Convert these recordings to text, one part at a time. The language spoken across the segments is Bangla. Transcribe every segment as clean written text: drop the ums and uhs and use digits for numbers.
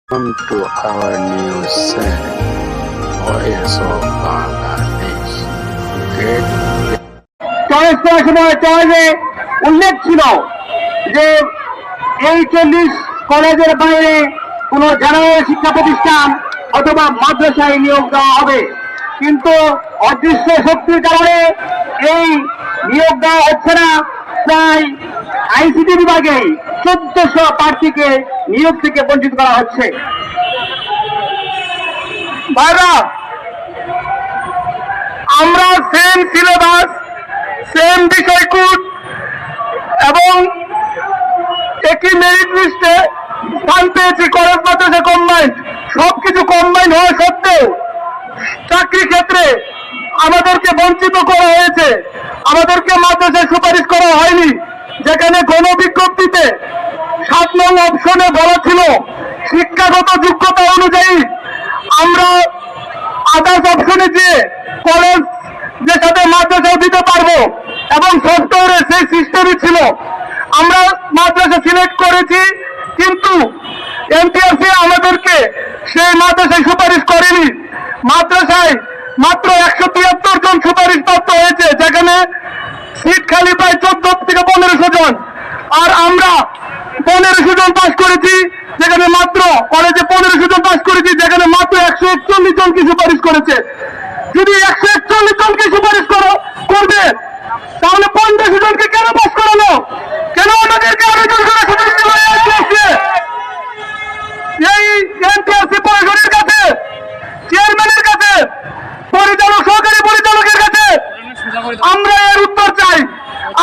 Welcome to our news channel, Voice of Bangladesh. Choice করার সময় চয়েসে উল্লেখ ছিল যে এই 40 কলেজের বাইরে কোন জেনারেল শিক্ষা প্রতিষ্ঠান অথবা মাদ্রাসায় নিয়োগ দেওয়া হবে, কিন্তু অদৃশ্য শক্তির কারণে এই নিয়োগ দেওয়া হচ্ছে না। প্রায় আইসিটি বিভাগে 1400 প্রার্থীকে নিয়োগ থেকে বঞ্চিত করা হচ্ছে। ভাইরা, আমরা সেম সিলেবাস, সেম বিষয়কূট এবং একই মেরিট লিস্টে স্থান পেয়েছি। কলেজ মাদ্রাসা কম্বাইন্ড, সবকিছু কম্বাইন্ড হওয়া সত্ত্বেও চাকরি ক্ষেত্রে আমাদেরকে বঞ্চিত করা হয়েছে। আমাদেরকে মাদ্রাসায় সুপারিশ করা হয়নি, যেখানে গণবিজ্ঞপ্তিতে 7 নং অপশনে বলা ছিল শিক্ষাগত যোগ্যতা অনুযায়ী আমরা আদার্স অপশনে যে কলেজ যে সাথে মাদ্রাসাও দিতে পারবো, এবং সফটওয়্যারে সেই সিস্টেমই ছিল। আমরা মাদ্রাসা সিলেক্ট করেছি, কিন্তু এনটিআরসি আমাদেরকে সেই মাদ্রাসায় সুপারিশ করেনি। মাদ্রাসায় মাত্র 173 জন সুপারিশ প্রাপ্ত হয়েছে, যেখানে সিট খালি প্রায় 14 থেকে 1500 জন। আর আমরা 1500 জন পাস করেছি, যেখানে মাত্র কলেজে 1500 জন পাস করেছি, যেখানে মাত্র 141 জনকে সুপারিশ করেছে। যদি 141 জনকে সুপারিশ করবে, তাহলে 50 জনকে কেন পাস করালো? কেন আমাদেরকে আবেদন করা সুপারিশ হয়েছে? এই এনটিআরসি পরিষদের কাছে, চেয়ারম্যানের কাছে, পরিচালক, সহকারী পরিচালকের কাছে আমরা এর উত্তর চাই।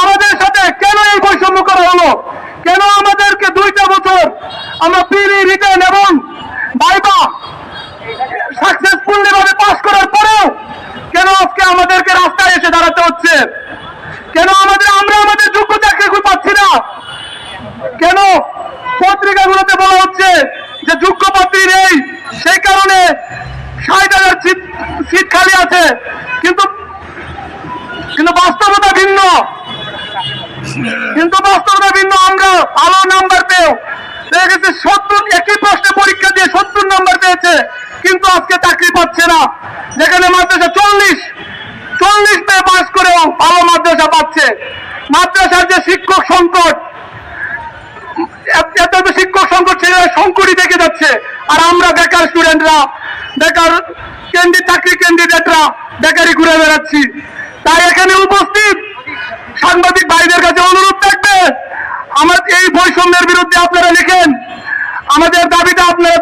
আমাদের সাথে কেন এই বৈষম্য করা হলো? কেন আমাদেরকে 2টা বছর আমরা প্রি রিটার্ন এবং ভাইবা সাকসেসফুলি ভাবে পাস করার পরেও কেন আজকে আমাদেরকে রাস্তায় এসে দাঁড়াতে হচ্ছে? কেন আমরা আমাদের যোগ্য চাকরি পাচ্ছি না? কেন পত্রিকাগুলোতে বলা হচ্ছে যে যোগ্য প্রার্থী নেই, সেই কারণে 60,000 সিট খালি আছে, কিন্তু বাস্তবতা ভিন্ন। আমরা ভালো নাম্বার পেয়েও দেখা গেছে 70, একই প্রশ্নে পরীক্ষা দিয়ে 70 নাম্বার পেয়েছে, কিন্তু আজকে চাকরি পাচ্ছে না। যেখানে মাদ্রাসা 40 পেয়ে পাস করেও ভালো মাদ্রাসা পাচ্ছে। মাদ্রাসার যে শিক্ষক সংকট, এত শিক্ষক সংকট ছেড়ে সংকটই থেকে যাচ্ছে। আর আমরা বেকার স্টুডেন্টরা, বেকার চাকরি ক্যান্ডিডেটরা বেকারি ঘুরে বেড়াচ্ছি। তাই এখানে উপস্থিত সাংবাদিক ভাইদের কাছে অনুরোধ থাকবে, আমাদের এই বৈষম্যের বিরুদ্ধে আপনারা লিখেন, আমাদের দাবিটা আপনারা